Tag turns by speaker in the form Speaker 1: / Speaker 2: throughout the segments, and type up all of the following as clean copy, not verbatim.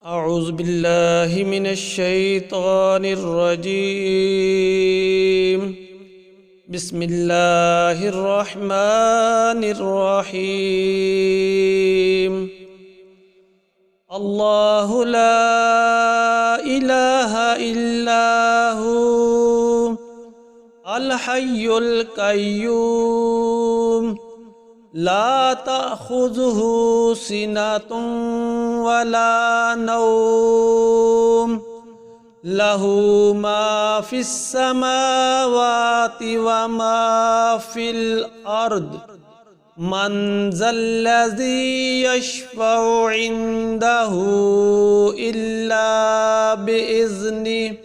Speaker 1: أعوذ بالله من الشيطان الرجيم. بسم الله الرحمن الرحيم. الله لا إله إلا هو الحي القيوم لا تأخذه سنة ولا نوم له ما في السماوات وما في الأرض من ذا الذي يشفع عنده إلا بإذنه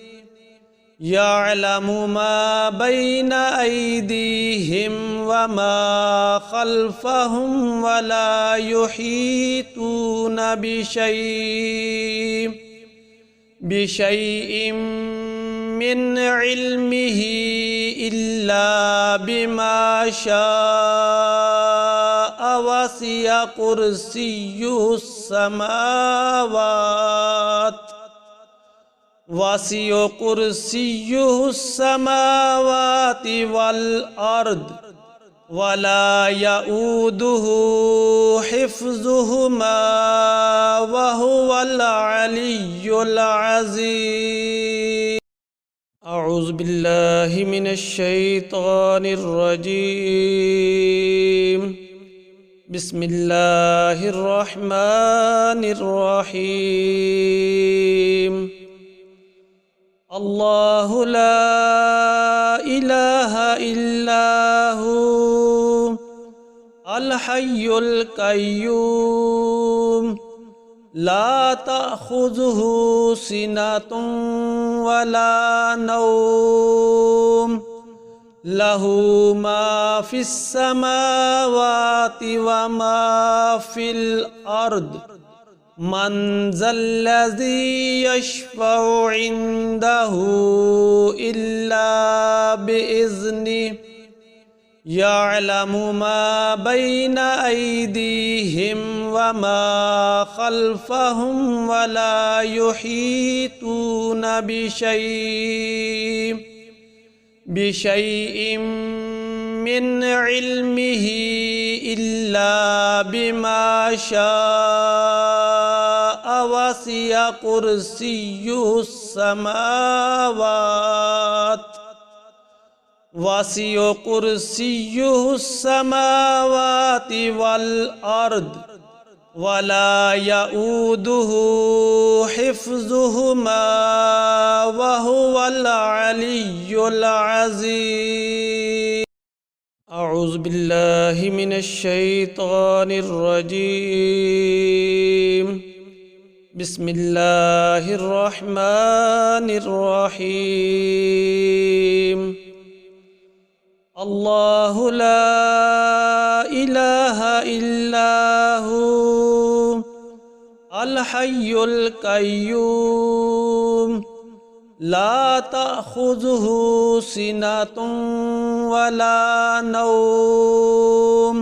Speaker 1: يعلم ما بين أيديهم وما خلفهم ولا يحيطون بشيء من علمه إلا بما شاء وسع كرسيه السماوات والأرض ولا يؤوده حفظهما وهو العلي العظيم. أعوذ بالله من الشيطان الرجيم. بسم الله الرحمن الرحيم. الله لا إله إلا هو الحي القيوم لا تأخذه سنة ولا نوم له ما في السماوات وما في الأرض من ذا الذي يشفع عنده إلا بإذنه يعلم ما بين أيديهم وما خلفهم ولا يحيطون بشيء من علمه إلا بما شاء وسع كرسيه السماوات والأرض ولا يؤوده حفظهما وهو العلي العظيم. أعوذ بالله من الشيطان الرجيم. بسم الله الرحمن الرحيم. الله لا إله إلا هو الحي القيوم لا تأخذه سنة ولا نوم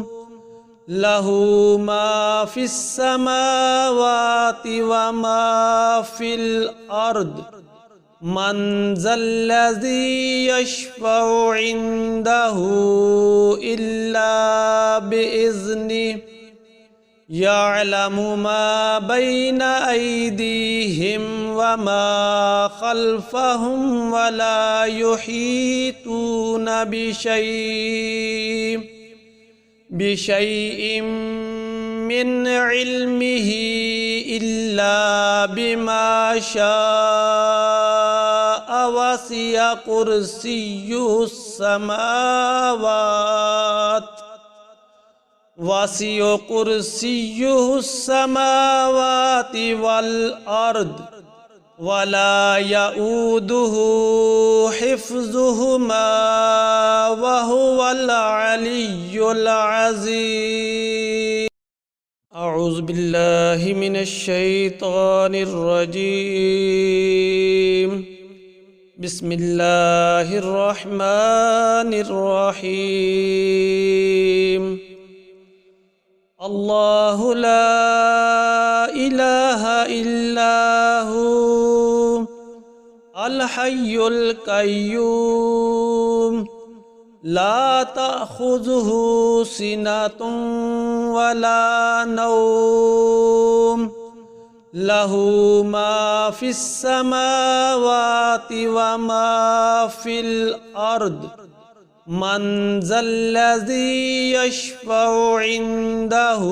Speaker 1: له ما في السماوات وما في الأرض من ذا الذي يشفع عنده إلا بإذنه يعلم ما بين أيديهم وما خلفهم ولا يحيطون بشيء من علمه إلا بما شاء وسع كرسيه السماوات والأرض ولا يؤوده حفظهما وهو العلي العظيم. أعوذ بالله من الشيطان الرجيم. بسم الله الرحمن الرحيم. الله لا إله إلا هو الحي القيوم لا تأخذه سنة ولا نوم له ما في السماوات وما في الأرض من ذا الذي يشفع عنده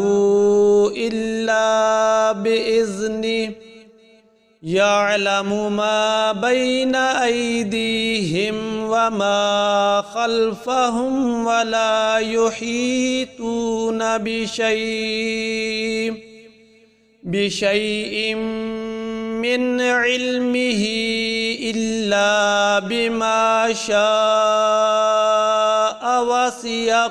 Speaker 1: إلا بإذنه يعلم ما بين أيديهم وما خلفهم ولا يحيطون بشيء من علمه إلا بما شاء وسع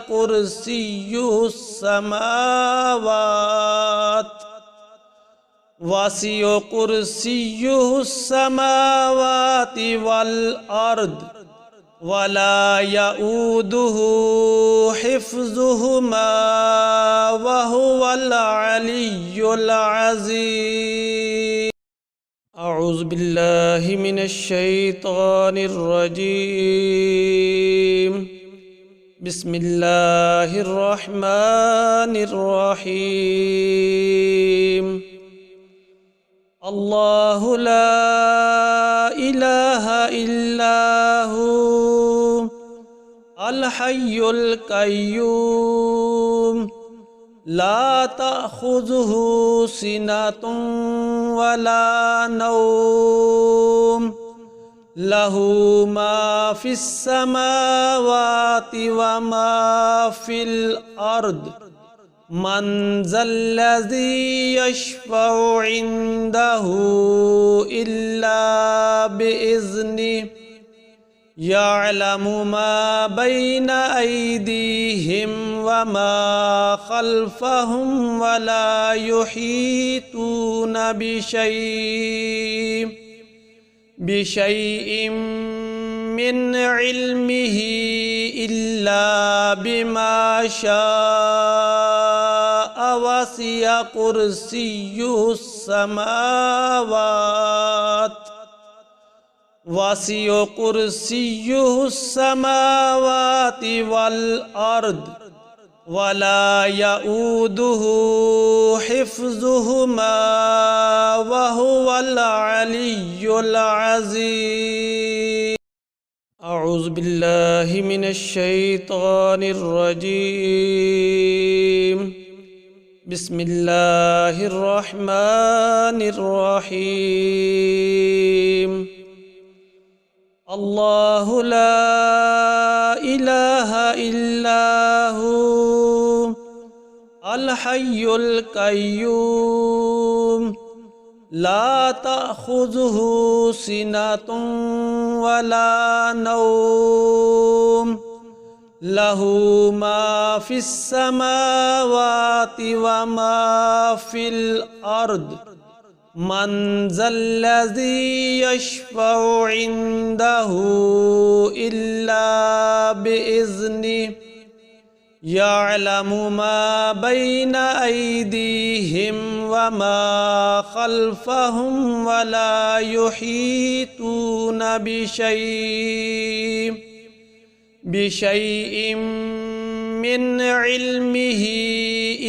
Speaker 1: كرسيه السماوات والأرض ولا يؤوده حفظهما وهو العلي العظيم. أعوذ بالله من الشيطان الرجيم. بسم الله الرحمن الرحيم. الله لا إله إلا هو الحي القيوم لا تأخذه سنة ولا نوم له ما في السماوات وما في الأرض من ذا الذي يشفع عنده إلا بإذنه يعلم ما بين أيديهم وما خلفهم ولا يحيطون بشيء من علمه إلا بما شاء وسع كرسيه السماوات والأرض ولا يؤوده حفظهما وهو العلي العظيم. أعوذ بالله من الشيطان الرجيم. بسم الله الرحمن الرحيم. الله لا إله إلا هو الحي القيوم لا تأخذه سنة ولا نوم له ما في السماوات وما في الأرض من ذا الذي يشفع عنده إلا بإذنه يعلم ما بين أيديهم وما خلفهم ولا يحيطون بشيء من علمه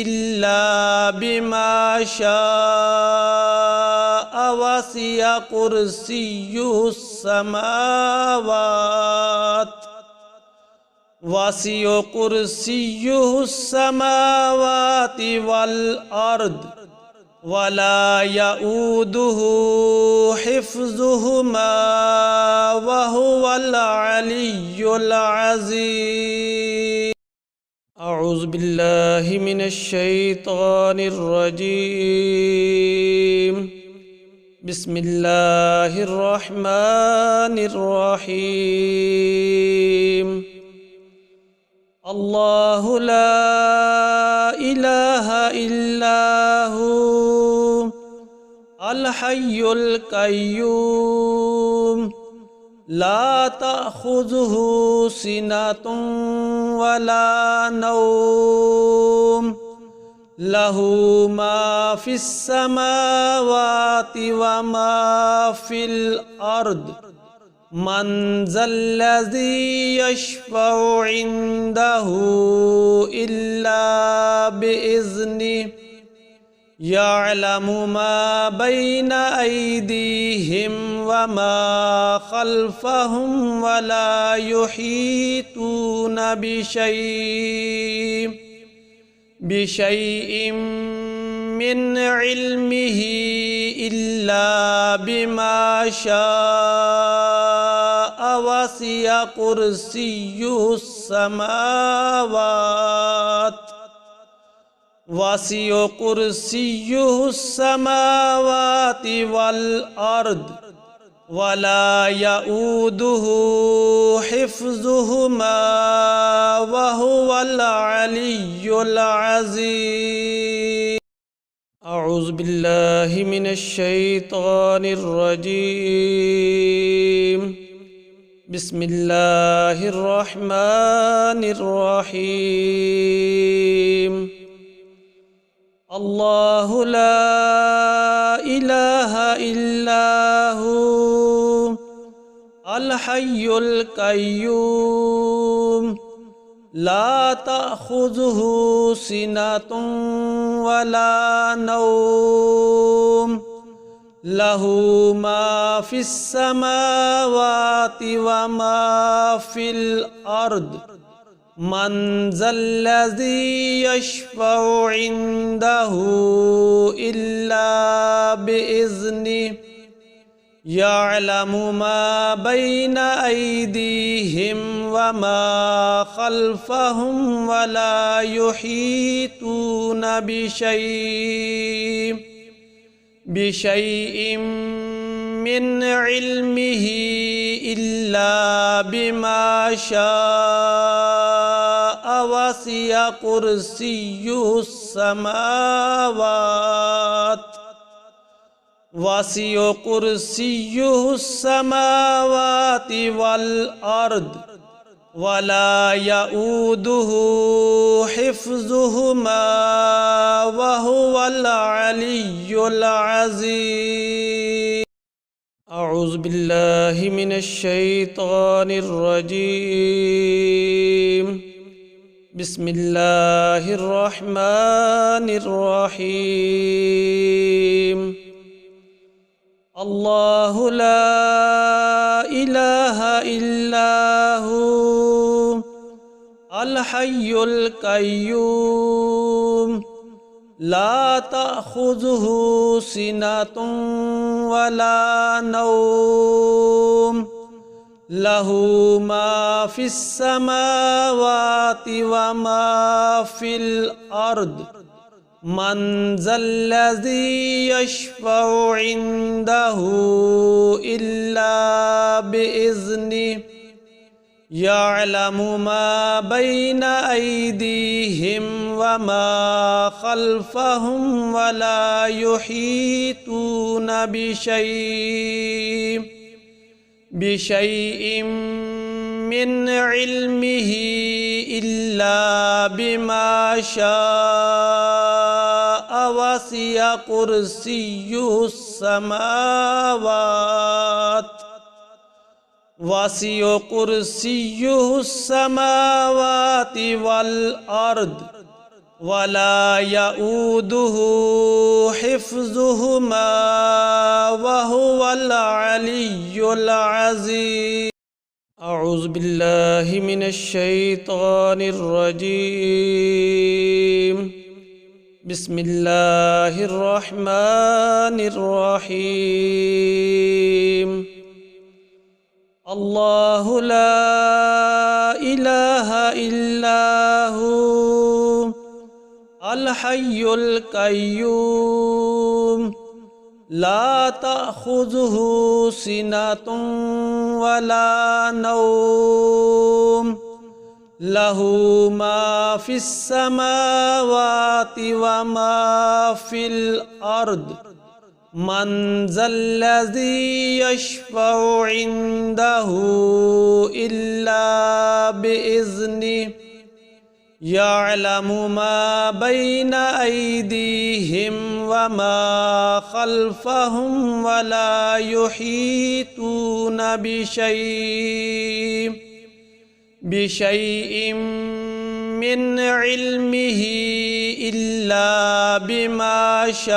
Speaker 1: إلا بما شاء وسع كرسيه السماوات والأرض ولا يؤوده حفظهما وهو العلي العظيم. أعوذ بالله من الشيطان الرجيم. بسم الله الرحمن الرحيم. الله لا إله إلا هو الحي القيوم لا تأخذه سنة ولا نوم له ما في السماوات وما في الأرض من ذا الذي يشفع عنده إلا بإذنه يعلم ما بين أيديهم وما خلفهم ولا يحيطون بشيء من علمه إلا بما شاء وسع كرسيه السماوات والأرض ولا يؤوده حفظهما وهو العلي العظيم. أعوذ بالله من الشيطان الرجيم. بسم الله الرحمن الرحيم. الله لا إله إلا هو الحي القيوم لا تأخذه سنة ولا نوم له ما في السماوات وما في الأرض من ذا الذي يشفع عنده إلا بإذنه يعلم ما بين أيديهم وما خلفهم ولا يحيطون بشيء من علمه إلا بما شاء وسع كرسيه السماوات والأرض ولا يؤوده حفظهما وهو العلي العظيم. أعوذ بالله من الشيطان الرجيم. بسم الله الرحمن الرحيم. الله لا إله إلا هو الحي القيوم لا تأخذه سنة ولا نوم له ما في السماوات وما في الأرض من ذا الذي يشفع عنده إلا بإذنه يعلم ما بين أيديهم وما خلفهم ولا يحيطون بشيء من علمه إلا بما شاء وسع كرسيه السماوات والأرض ولا يؤوده حفظهما وهو العلي العظيم. أعوذ بالله من الشيطان الرجيم. بسم الله الرحمن الرحيم. الله لا إله إلا هو الحي القيوم لا تأخذه سنة ولا نوم له ما في السماوات وما في الأرض من ذا الذي يشفع عنده إلا بإذنه يعلم ما بين أيديهم وما خلفهم ولا يحيطون بشيء من علمه إلا بما شاء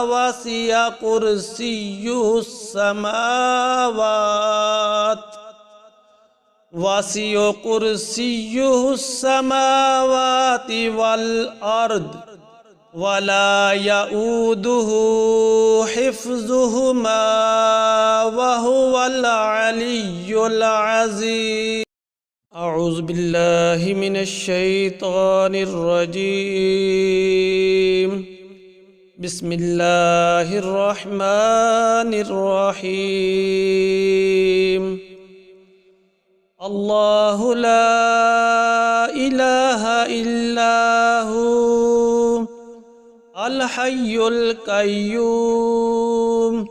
Speaker 1: وسع كرسيه السماوات والأرض ولا يؤوده حفظهما وهو العلي العظيم. أعوذ بالله من الشيطان الرجيم. بسم الله الرحمن الرحيم. الله لا إله إلا هو الحي القيوم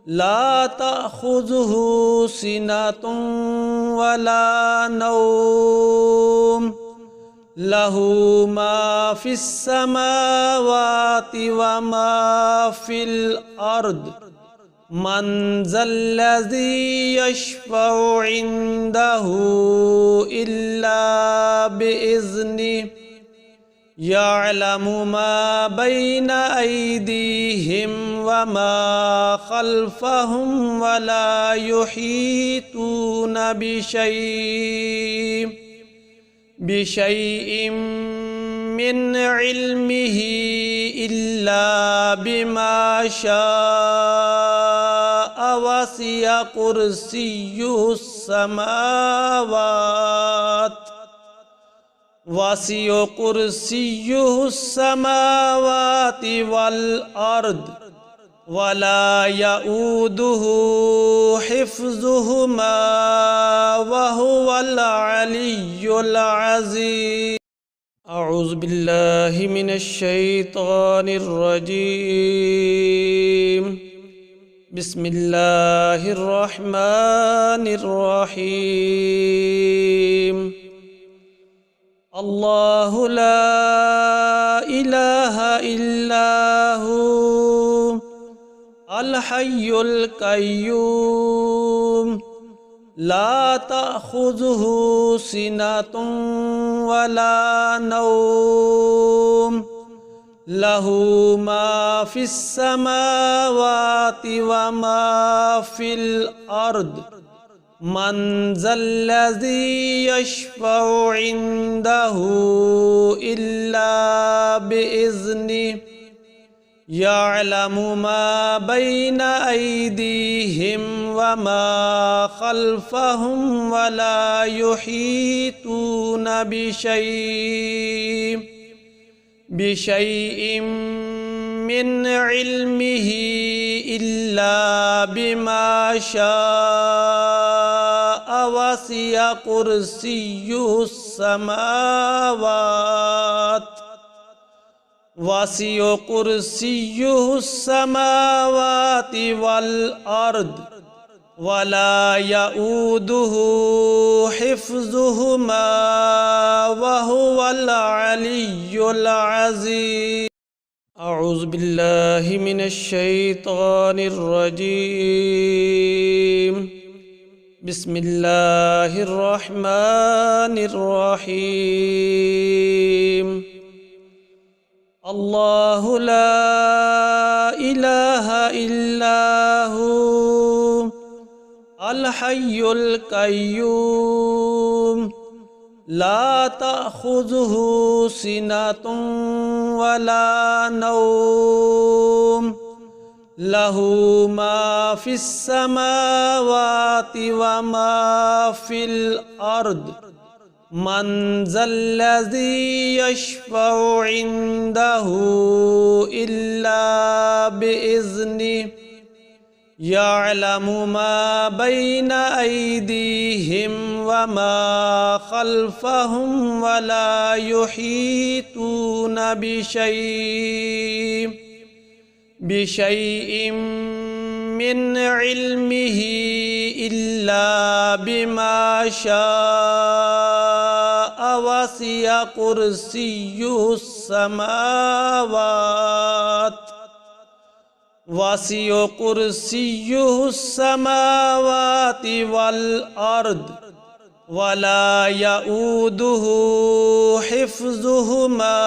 Speaker 1: لا تأخذه سنة ولا نوم له ما في السماوات وما في الأرض من ذا الذي يشفع عنده إلا بإذنه يعلم ما بين أيديهم وما خلفهم ولا يحيطون بشيء من علمه إلا بما شاء وسع كرسيه السماوات والأرض ولا يؤوده حفظهما وهو العلي العظيم. أعوذ بالله من الشيطان الرجيم. بسم الله الرحمن الرحيم. الله لا إله إلا هو الحي القيوم لا تأخذه سنة ولا نوم له ما في السماوات وما في الأرض من ذا الذي يشفع عنده إلا بإذنه يعلم ما بين أيديهم وما خلفهم ولا يحيطون بشيء من علمه إلا بما شاء وسع كرسيه السماوات والأرض ولا يؤوده حفظهما وهو العلي العظيم. أعوذ بالله من الشيطان الرجيم. بسم الله الرحمن الرحيم. الله لا إله إلا هو الحي القيوم لا تأخذه سنة ولا نوم له ما في السماوات وما في الأرض من ذا الذي يشفع عنده إلا بإذنه يعلم ما بين أيديهم وما خلفهم ولا يحيطون بشيء من علمه إلا بما شاء وسع كرسيه السماوات وسع كرسيه السماوات والأرض ولا يؤوده حفظهما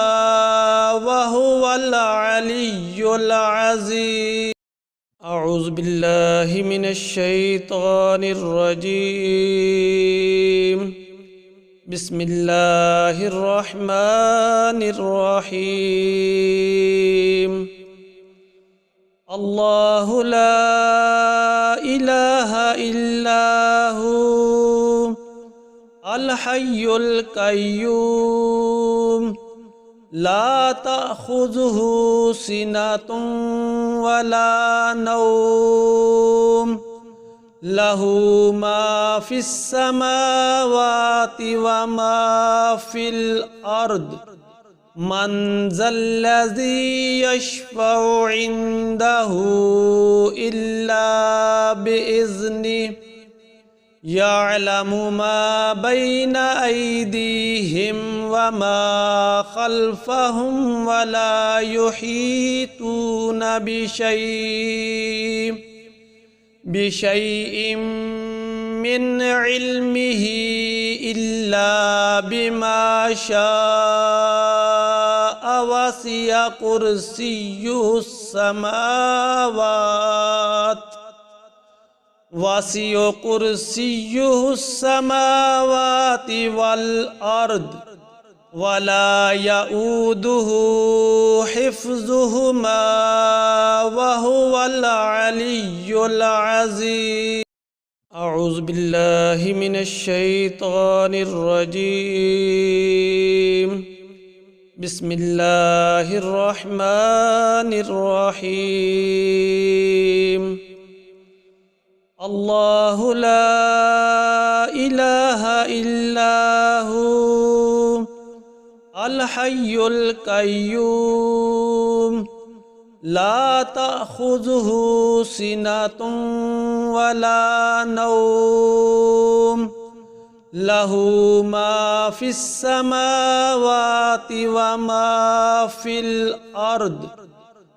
Speaker 1: وهو العلي العظيم. أعوذ بالله من الشيطان الرجيم. بسم الله الرحمن الرحيم. الله لا إله إلا هو الحي القيوم لا تأخذه سنة ولا نوم له ما في السماوات وما في الأرض من ذا الذي يشفع عنده إلا بإذنه يعلم ما بين أيديهم وما خلفهم ولا يحيطون بشيء من علمه إلا بما شاء وسع كرسيه السماوات والأرض ولا يؤوده حفظهما وهو العلي العظيم. أعوذ بالله من الشيطان الرجيم. بسم الله الرحمن الرحيم. الله لا إله إلا هو الحي القيوم لا تأخذه سنة ولا نوم له ما في السماوات وما في الأرض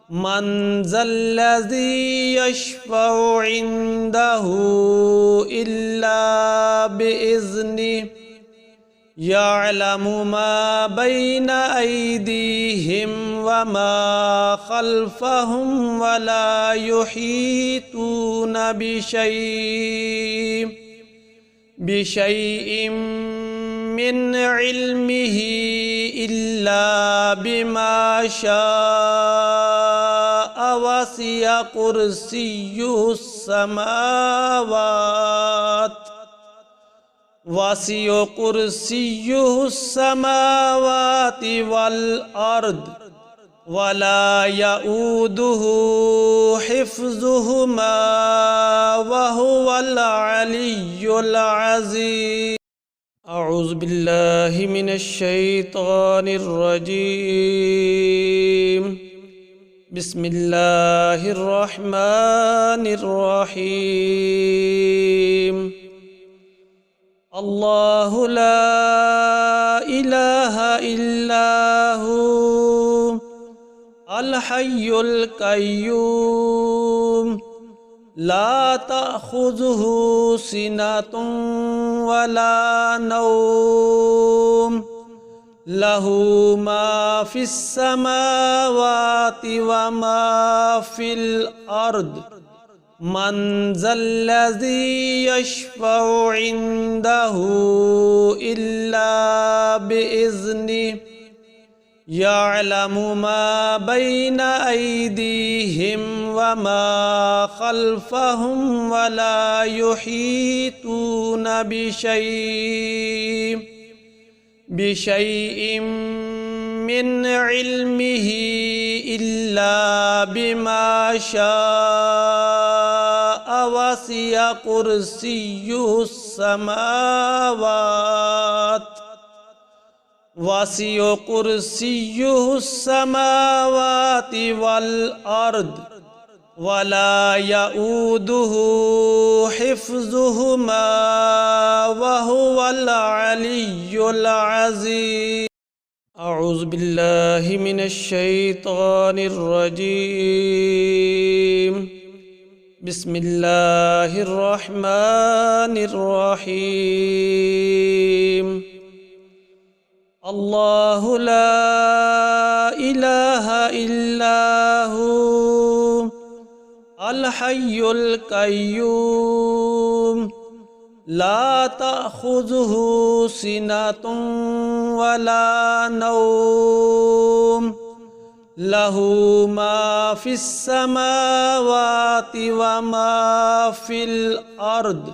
Speaker 1: من ذا الذي يشفع عنده إلا بإذنه يعلم ما بين أيديهم وما خلفهم ولا يحيطون بشيء من علمه إلا بما شاء وسع كرسيه السماوات والأرض ولا يؤوده حفظهما وهو العلي العظيم. أعوذ بالله من الشيطان الرجيم. بسم الله الرحمن الرحيم. الله لا إله إلا هو الحي القيوم لا تأخذه سنة ولا نوم له ما في السماوات وما في الأرض من ذا الذي يشفع عنده إلا بإذنه يعلم ما بين أيديهم وما خلفهم ولا يحيطون بشيء من علمه إلا بما شاء وسع كرسيه السماوات والأرض ولا يؤوده حفظهما وهو العلي العظيم. أعوذ بالله من الشيطان الرجيم. بسم الله الرحمن الرحيم. الله لا إله إلا هو الحي القيوم لا تأخذه سنة ولا نوم له ما في السماوات وما في الأرض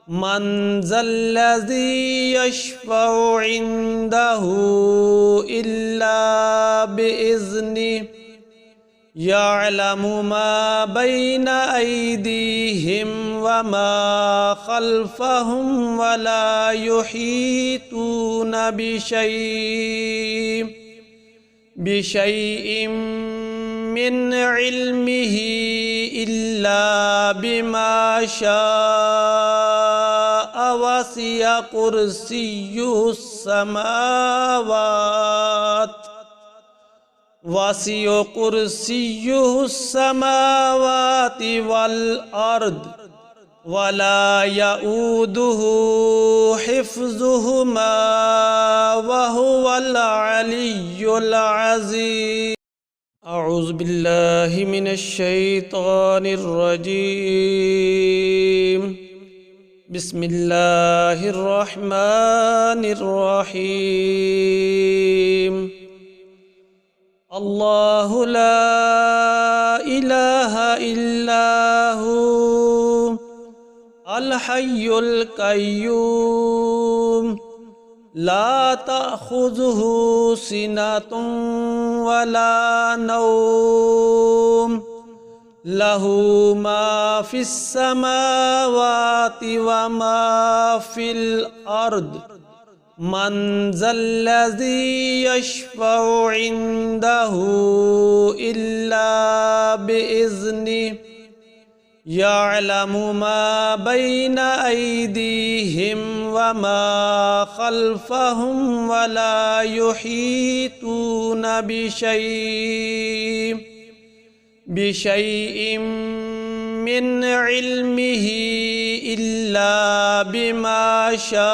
Speaker 1: من ذا الذي يشفع عنده إلا بإذنه يعلم ما بين أيديهم وما خلفهم ولا يحيطون بشيء من علمه إلا بما شاء وسع كرسيه السماوات والأرض ولا يؤوده حفظهما وهو العلي العظيم. أعوذ بالله من الشيطان الرجيم. بسم الله الرحمن الرحيم. الله لا إله إلا هو الحي القيوم لا تأخذه سنة ولا نوم له ما في السماوات وما في الأرض من ذا الذي يشفع عنده إلا بإذنه يعلم ما بين أيديهم وما خلفهم ولا يحيطون بشيء من علمه إلا بما شاء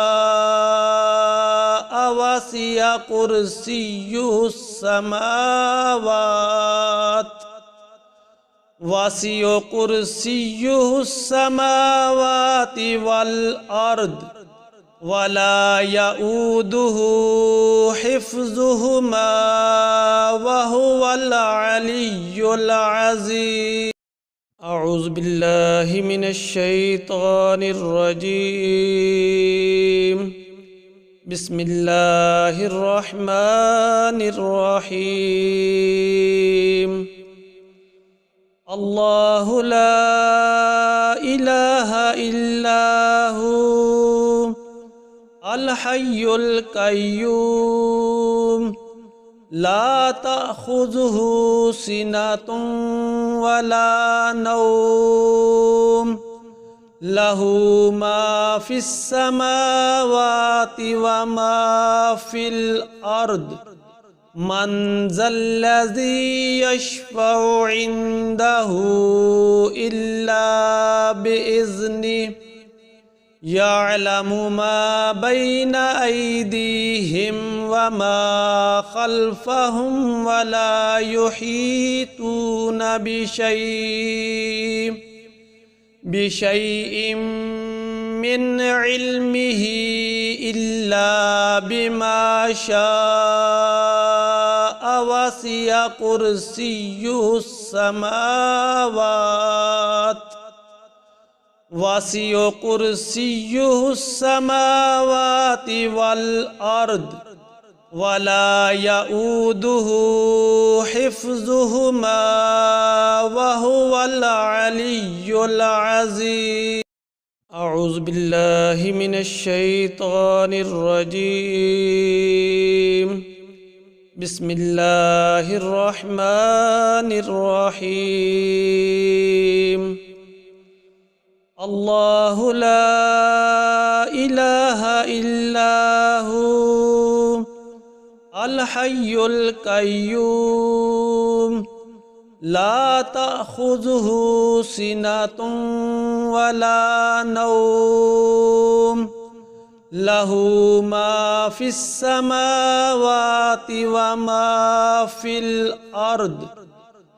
Speaker 1: وسع كرسيه السماوات والأرض ولا يؤوده حفظهما وهو العلي العظيم. أعوذ بالله من الشيطان الرجيم. بسم الله الرحمن الرحيم. الله لا إله إلا هو الحي القيوم لا تأخذه سنة ولا نوم له ما في السماوات وما في الأرض من ذا الذي يشفع عنده إلا بإذنه يعلم ما بين أيديهم وما خلفهم ولا يحيطون بشيء من علمه إلا بما شاء وسع كرسيه السماوات والأرض ولا يؤوده حفظهما وهو العلي العظيم. أعوذ بالله من الشيطان الرجيم. بسم الله الرحمن الرحيم. الحي القيوم لا تأخذه سنة ولا نوم له ما في السماوات وما في الأرض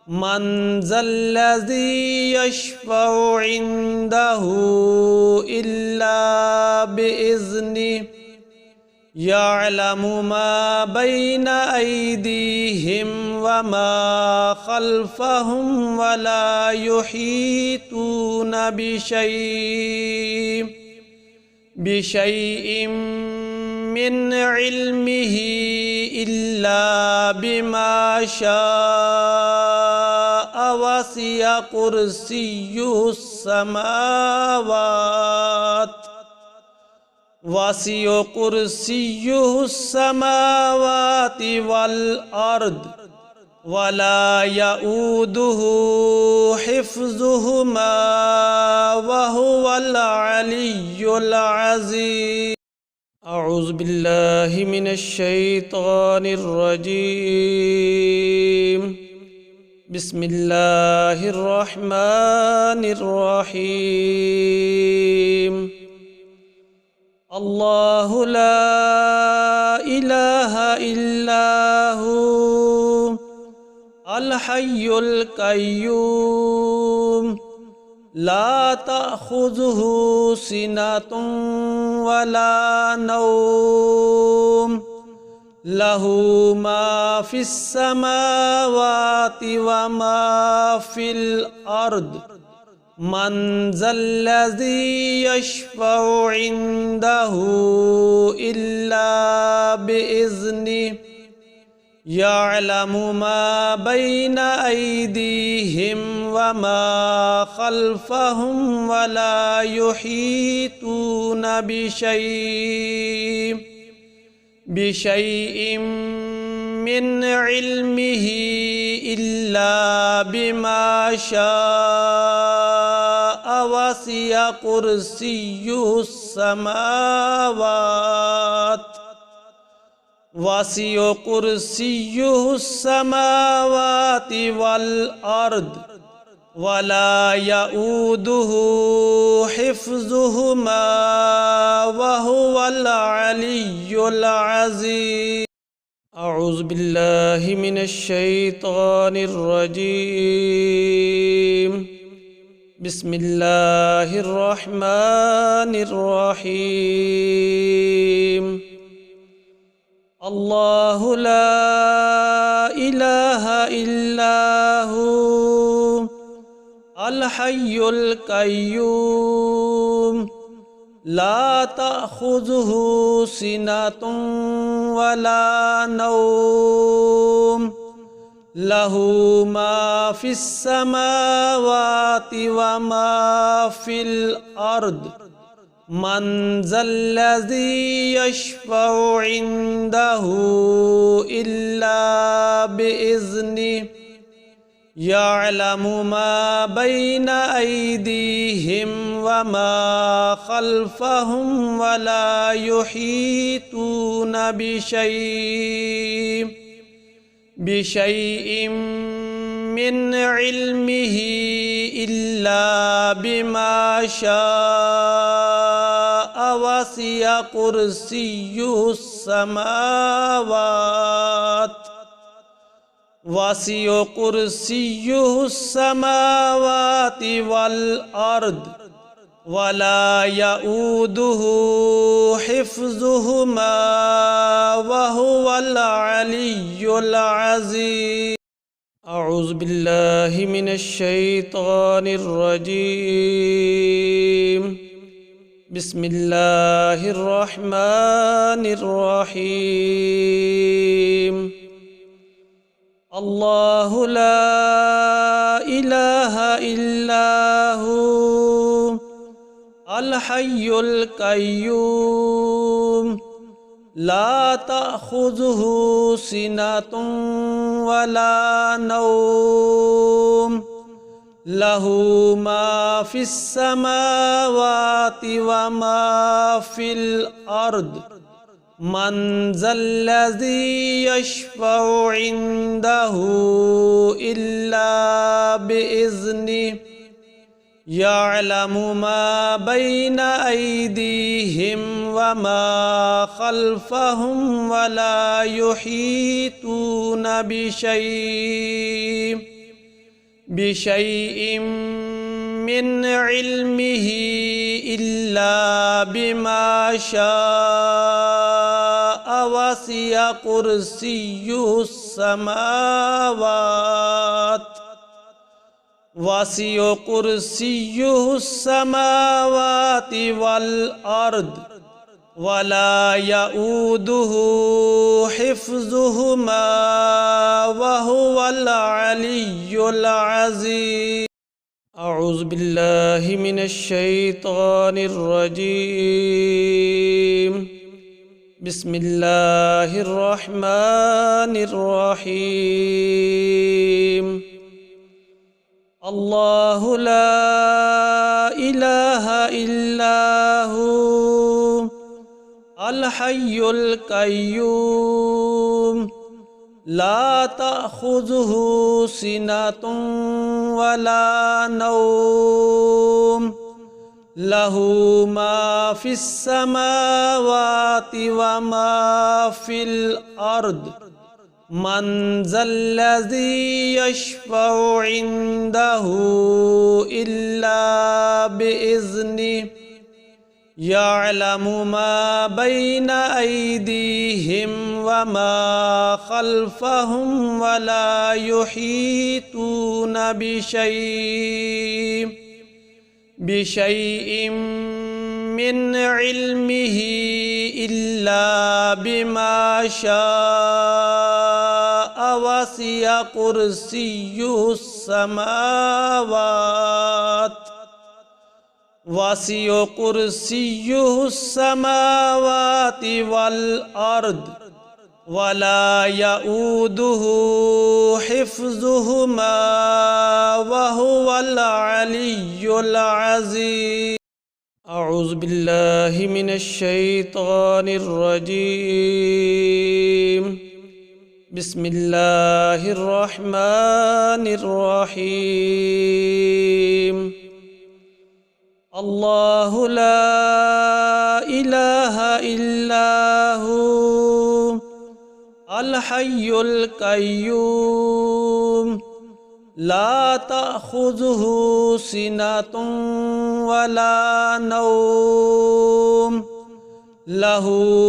Speaker 1: من ذا الذي يشفع عنده إلا بإذنه يعلم ما بين أيديهم وما خلفهم ولا يحيطون بشيء من علمه إلا بما شاء وسع كرسيه السماوات والأرض ولا يؤوده حفظهما وهو العلي العظيم. أعوذ بالله من الشيطان الرجيم. بسم الله الرحمن الرحيم. الله لا إله إلا هو الحي القيوم لا تأخذه سنة ولا نوم له ما في السماوات وما في الأرض من ذا الذي يشفع عنده إلا بإذنه يعلم ما بين أيديهم وما خلفهم ولا يحيطون بشيء من علمه إلا بما شاء وسع كرسيه السماوات والأرض ولا يؤوده حفظهما وهو العلي العظيم. أعوذ بالله من الشيطان الرجيم. بسم الله الرحمن الرحيم. الله لا إله إلا هو الحي القيوم لا تأخذه سنة ولا نوم له ما في السماوات وما في الأرض من ذا الذي يشفع عنده إلا بإذنه يعلم ما بين أيديهم وما خلفهم ولا يحيطون بشيء من علمه إلا بما شاء وسع كرسيه السماوات والأرض ولا يؤوده حفظهما وهو العلي العظيم. أعوذ بالله من الشيطان الرجيم. بسم الله الرحمن الرحيم. الله لا إله إلا هو الحي القيوم لا تأخذه سنة ولا نوم له ما في السماوات وما في الأرض من ذا الذي يشفع عنده إلا بإذنه يعلم ما بين أيديهم وما خلفهم ولا يحيطون بشيء من علمه إلا بما شاء وسع كرسيه السماوات والأرض ولا يؤوده حفظهما وهو العلي العظيم. أعوذ بالله من الشيطان الرجيم. بسم الله الرحمن الرحيم. الله لا إله إلا هو الحي القيوم لا تأخذه سنة ولا نوم له ما في السماوات وما في الأرض من ذا الذي يشفع عنده إلا بإذنه يعلم ما بين أيديهم وما خلفهم ولا يحيطون بشيء من علمه إلا بما شاء وسع كرسيه السماوات والأرض ولا يؤوده حفظهما وهو العلي العظيم. أعوذ بالله من الشيطان الرجيم. بسم الله الرحمن الرحيم. الله لا إله إلا هو الحي القيوم لا تأخذه سنة ولا نوم له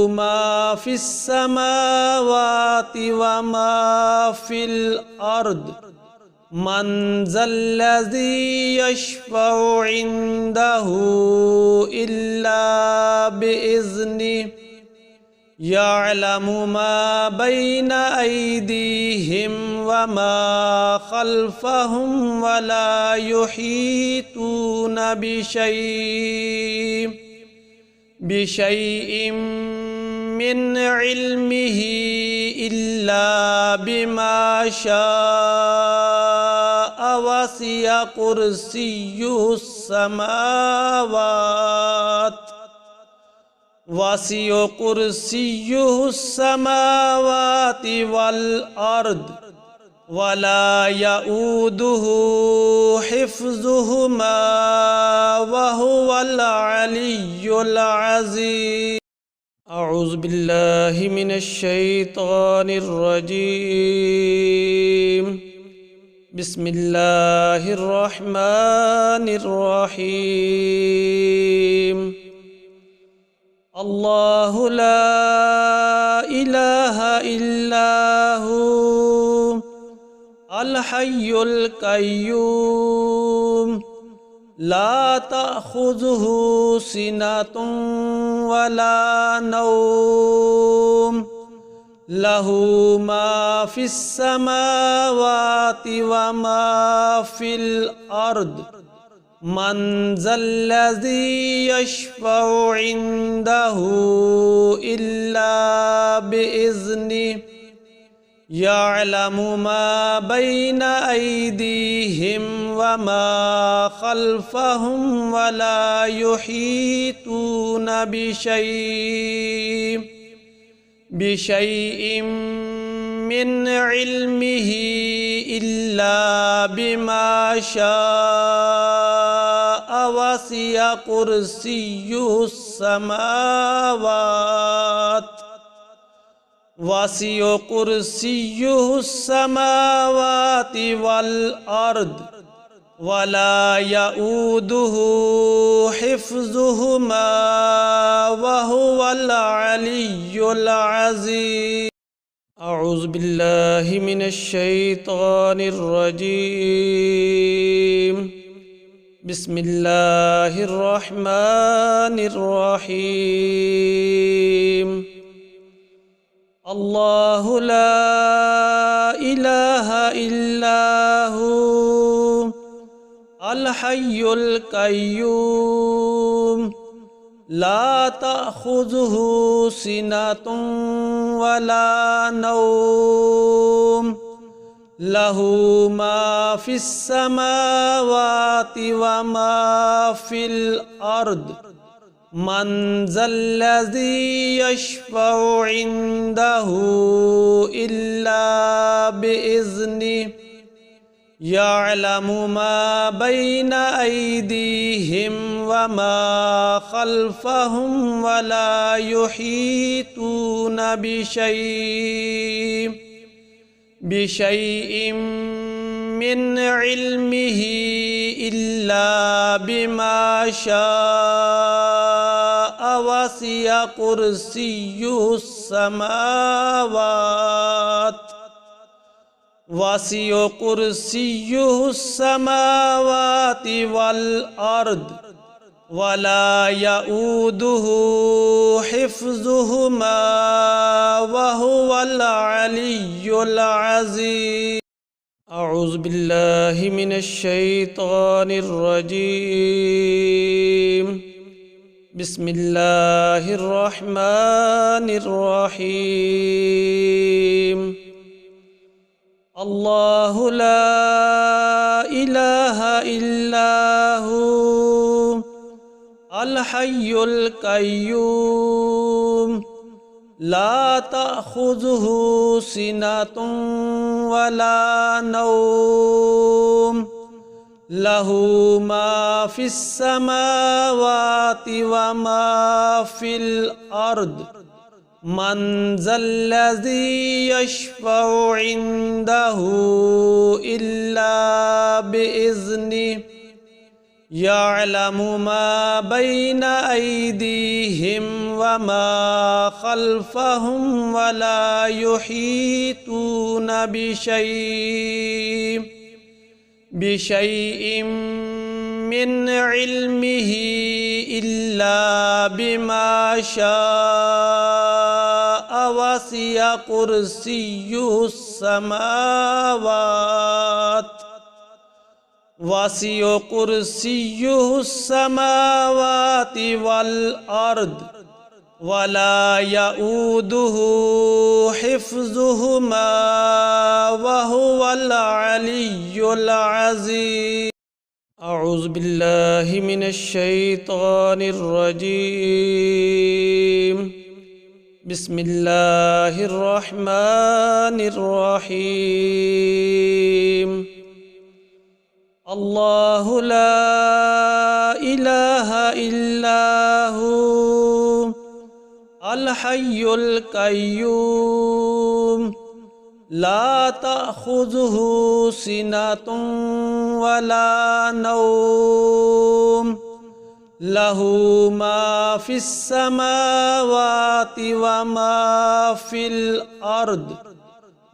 Speaker 1: ما في السماوات وما في الأرض من ذا الذي يشفع عنده إلا بإذنه يعلم ما بين أيديهم وما خلفهم ولا يحيطون بشيء من علمه إلا بما شاء وسع كرسيه السماوات والأرض ولا يؤوده حفظهما وهو العلي العظيم. أعوذ بالله من الشيطان الرجيم. بسم الله الرحمن الرحيم. الله لا إله إلا هو الحي القيوم لا تأخذه سنة ولا نوم له ما في السماوات وما في الأرض من ذا الذي يشفع عنده إلا بإذنه يعلم ما بين أيديهم وما خلفهم ولا يحيطون بشيء من علمه إلا بما شاء وسع كرسيه السماوات والأرض ولا يؤوده حفظهما وهو العلي العظيم. أعوذ بالله من الشيطان الرجيم. بسم الله الرحمن الرحيم. الله لا إله إلا هو الحي القيوم لا تأخذه سنة ولا نوم له ما في السماوات وما في الأرض من ذا الذي يشفع عنده إلا بإذنه يعلم ما بين أيديهم وما خلفهم ولا يحيطون بشيء من علمه إلا بما شاء وسع كرسيه السماوات والأرض ولا يؤوده حفظهما وهو العلي العظيم. أعوذ بالله من الشيطان الرجيم. بسم الله الرحمن الرحيم. الله لا إله إلا هو الحي القيوم لا تأخذه سنة ولا نوم له ما في السماوات وما في الأرض من ذا الذي يشفع عنده إلا بإذنه يعلم ما بين أيديهم وما خلفهم ولا يحيطون بشيء من علمه إلا بما شاء وسع كرسيه السماوات والأرض ولا يؤوده حفظهما وهو العلي العظيم. أعوذ بالله من الشيطان الرجيم. بسم الله الرحمن الرحيم. الله لا إله إلا هو الحي القيوم لا تأخذه سنة ولا نوم له ما في السماوات وما في الأرض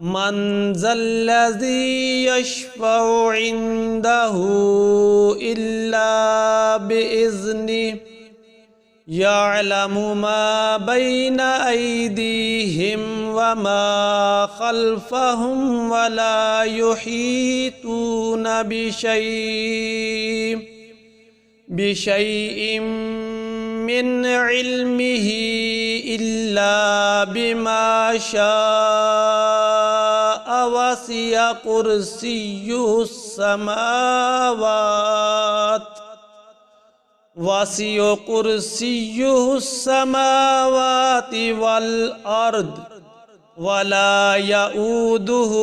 Speaker 1: من ذا الذي يشفع عنده إلا بإذنه يعلم ما بين أيديهم وما خلفهم ولا يحيطون بشيء من علمه إلا بما شاء وسع كرسيه وسع كرسيه السماوات والأرض ولا يؤوده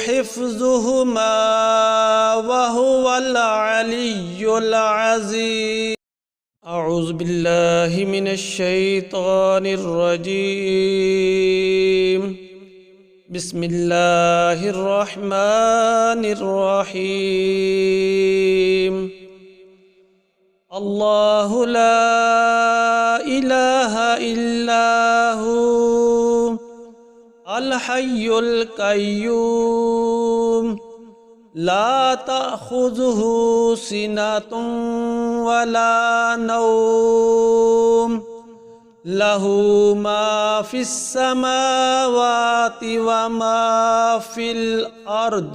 Speaker 1: حفظهما وهو العلي العظيم. أعوذ بالله من الشيطان الرجيم. بسم الله الرحمن الرحيم. الله لا إله إلا هو الحي القيوم لا تأخذه سنة ولا نوم له ما في السماوات وما في الأرض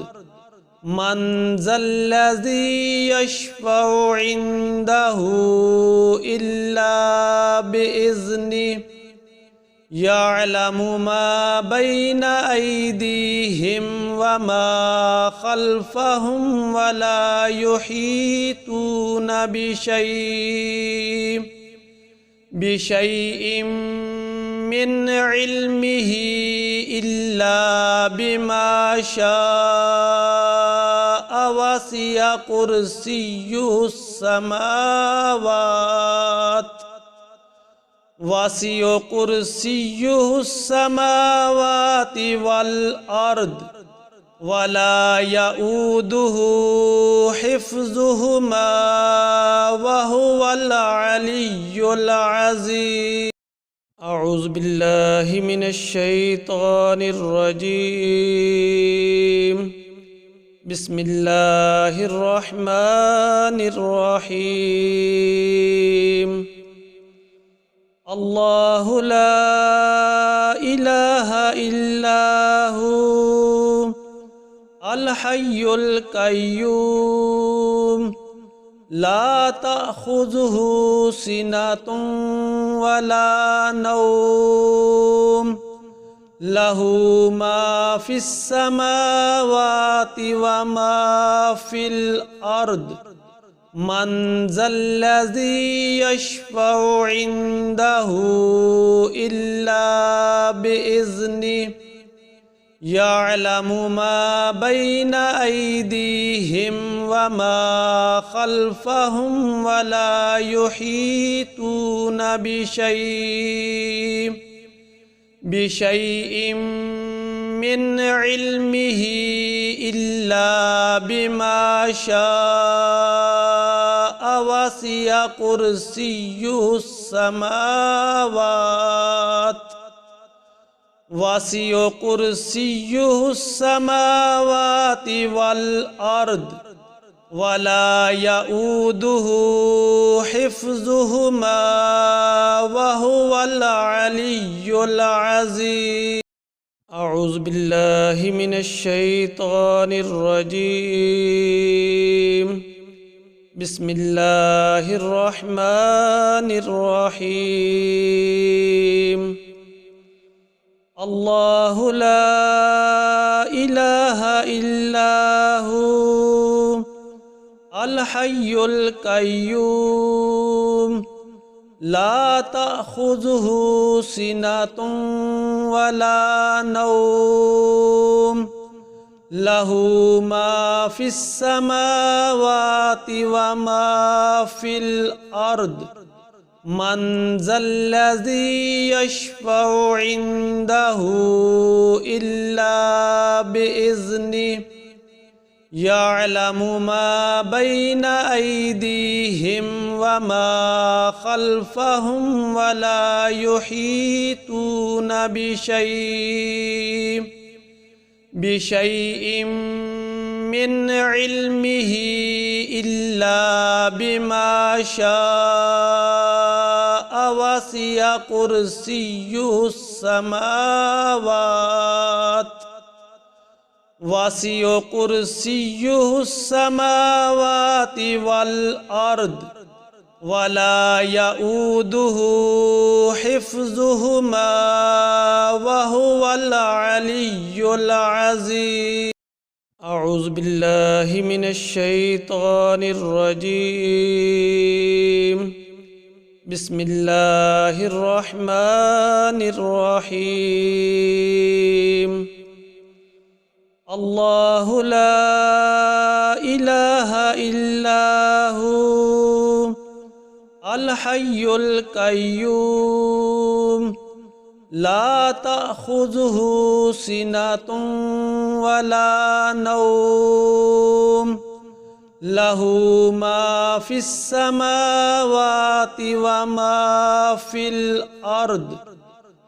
Speaker 1: من ذا الذي يشفع عنده إلا بإذنه يعلم ما بين أيديهم وما خلفهم ولا يحيطون بشيء من علمه إلا بما شاء وسع كرسيه السماوات والأرض ولا يؤوده حفظهما وهو العلي العظيم. أعوذ بالله من الشيطان الرجيم. بسم الله الرحمن الرحيم. الله لا إله إلا هو الحي القيوم لا تأخذه سنة ولا نوم له ما في السماوات وما في الأرض من ذا الذي يشفع عنده إلا بإذنه يعلم ما بين أيديهم وما خلفهم ولا يحيطون بشيء من علمه إلا بما شاء وسع كرسيه السماوات والأرض ولا يؤوده حفظهما وهو العلي العظيم. أعوذ بالله من الشيطان الرجيم. بسم الله الرحمن الرحيم. الله لا إله إلا هو الحي القيوم لا تأخذه سنة ولا نوم له ما في السماوات وما في الأرض من ذا الذي يشفع عنده إلا بإذنه يعلم ما بين أيديهم وما خلفهم ولا يحيطون بشيء من علمه إلا بما شاء وسع كرسيه السماوات والأرض ولا يؤوده حفظهما وهو العلي العظيم. أعوذ بالله من الشيطان الرجيم بسم الله الرحمن الرحيم الله لا إله إلا هو الحي القيوم لا تأخذه سنة ولا نوم له ما في السماوات وما في الأرض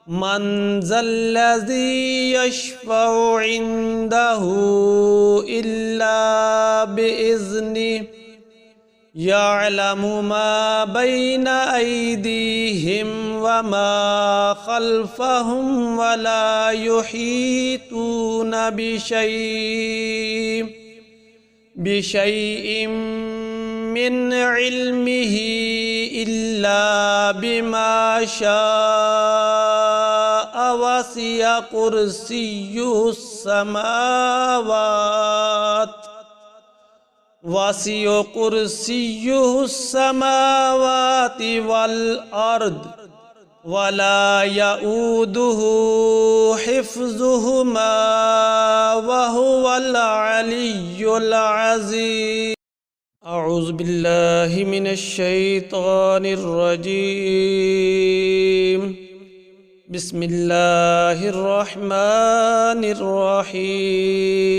Speaker 1: من ذا الذي يشفع عنده إلا بإذنه يعلم ما بين أيديهم وما خلفهم ولا يحيطون بشيء من علمه إلا بما شاء وسع كرسيه السماوات والأرض ولا يؤوده حفظهما وهو العلي العظيم أعوذ بالله من الشيطان الرجيم بسم الله الرحمن الرحيم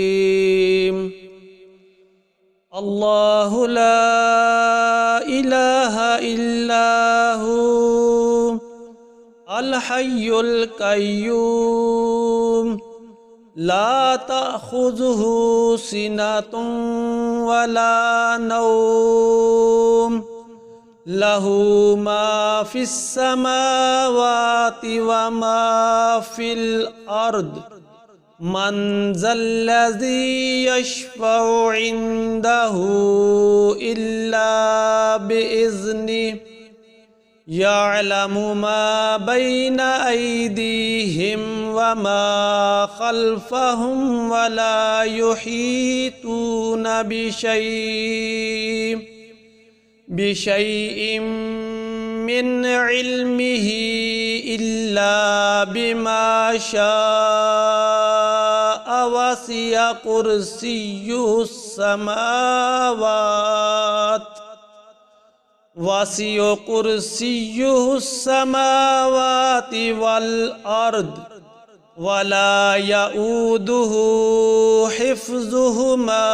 Speaker 1: الله لا إله إلا هو الحي القيوم لا تأخذه سنة ولا نوم له ما في السماوات وما في الأرض من ذا الذي يشفع عنده إلا بإذنه يعلم ما بين أيديهم وما خلفهم ولا يحيطون بشيء من علمه إلا بما شاء وسع كرسيه السماوات والأرض ولا يؤوده حفظهما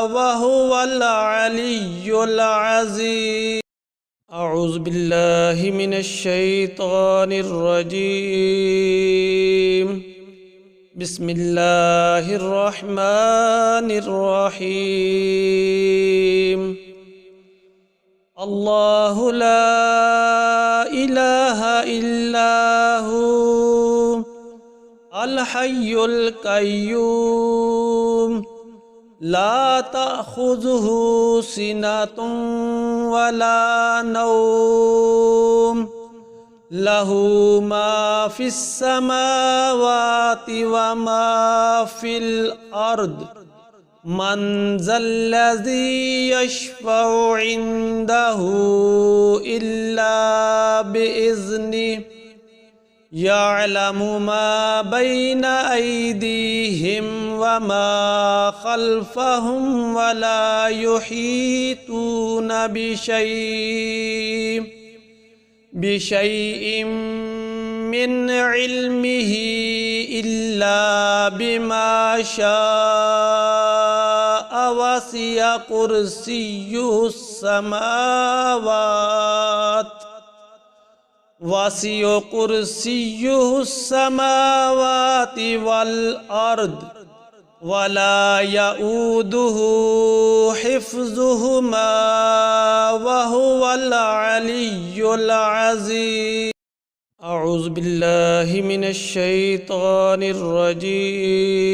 Speaker 1: وهو العلي العظيم أعوذ بالله من الشيطان الرجيم بسم الله الرحمن الرحيم الله لا إله إلا هو الحي القيوم لا تأخذه سنة ولا نوم له ما في السماوات وما في الأرض من ذا الذي يشفع عنده إلا بإذنه يعلم ما بين أيديهم وما خلفهم ولا يحيطون بشيء من علمه إلا بما شاء وسع كرسيه السماوات والأرض ولا يؤوده حفظهما وهو العلي العظيم أعوذ بالله من الشيطان الرجيم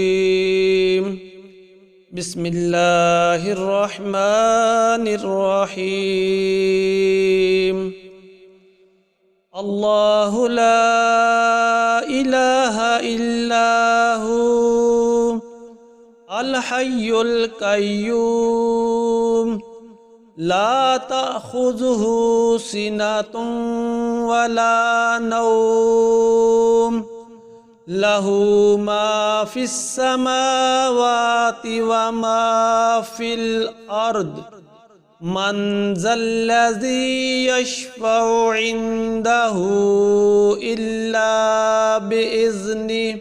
Speaker 1: بسم الله الرحمن الرحيم الله لا إله إلا هو الحي القيوم لا تأخذه سنة ولا نوم له ما في السماوات وما في الأرض من ذا الذي يشفع عنده إلا بإذنه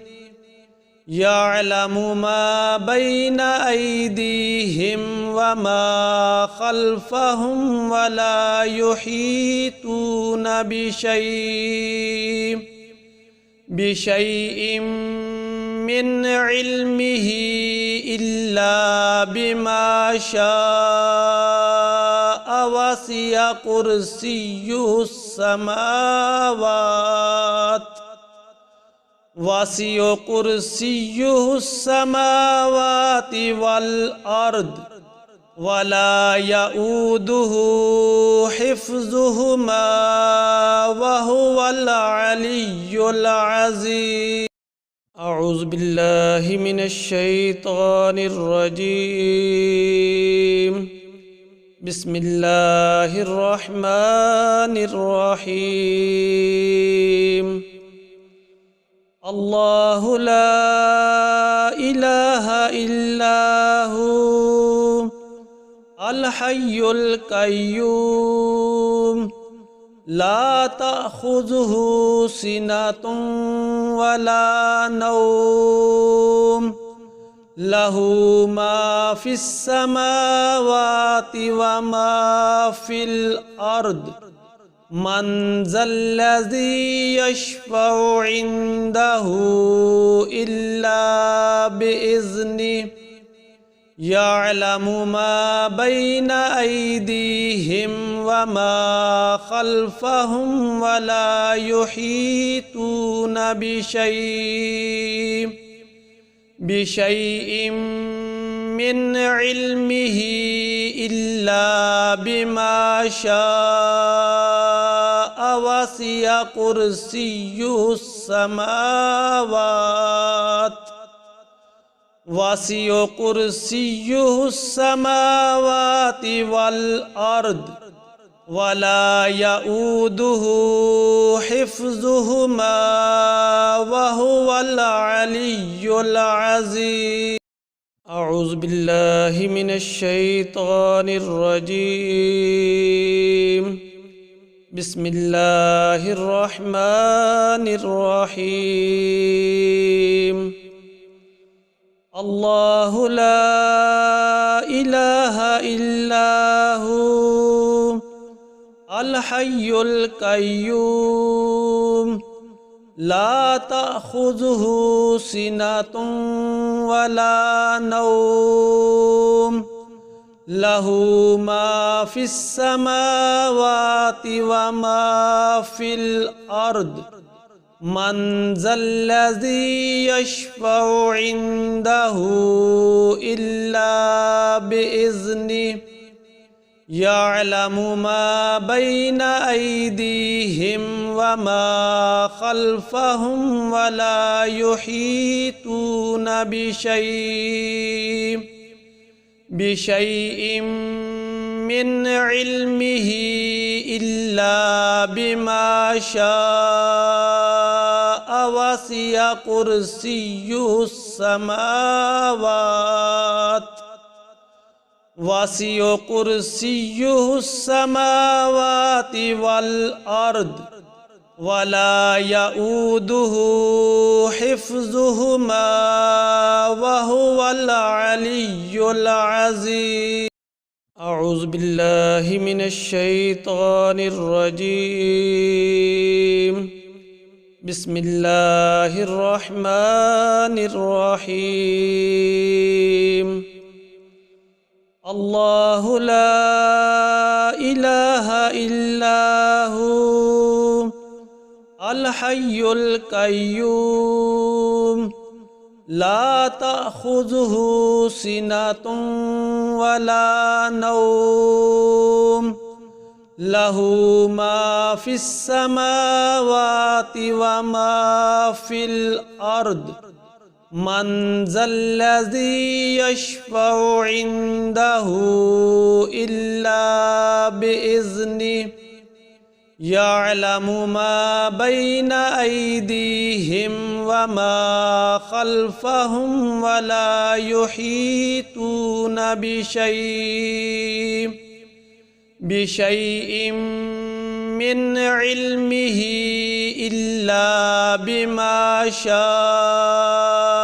Speaker 1: يعلم ما بين أيديهم وما خلفهم ولا يحيطون بشيء من علمه إلا بما شاء وسع كرسيه السماوات والأرض ولا يؤوده حفظهما وهو العلي العظيم. أعوذ بالله من الشيطان الرجيم. بسم الله الرحمن الرحيم. الله لا إله إلا هو الحي القيوم لا تأخذه سنة ولا نوم له ما في السماوات وما في الأرض من ذا الذي يشفع عنده إلا بإذنه يعلم ما بين أيديهم وما خلفهم ولا يحيطون بشيء من علمه إلا بما شاء وسع كرسيه السماوات والأرض ولا يؤوده حفظهما وهو العلي العظيم. أعوذ بالله من الشيطان الرجيم. بسم الله الرحمن الرحيم. الله لا إله إلا هو الحي القيوم لا تأخذه سنة ولا نوم له ما في السماوات وما في الأرض من ذا الذي يشفع عنده إلا بإذنه يعلم ما بين أيديهم وما خلفهم ولا يحيطون بشيء من علمه إلا بما شاء وسع كرسيه السماوات والأرض ولا يؤوده حفظهما وهو العلي العظيم. أعوذ بالله من الشيطان الرجيم. بسم الله الرحمن الرحيم. الله لا إله إلا هو الحي القيوم لا تأخذه سنة ولا نوم له ما في السماوات وما في الأرض من ذا الذي يشفع عنده إلا بإذنه يعلم ما بين أيديهم وما خلفهم ولا يحيطون بشيء من علمه إلا بما شاء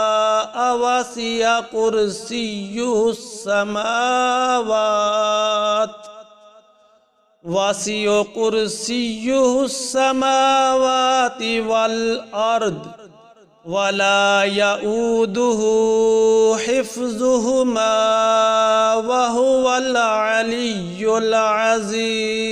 Speaker 1: وسع كرسيه السماوات والأرض ولا يؤوده حفظهما وهو العلي العظيم.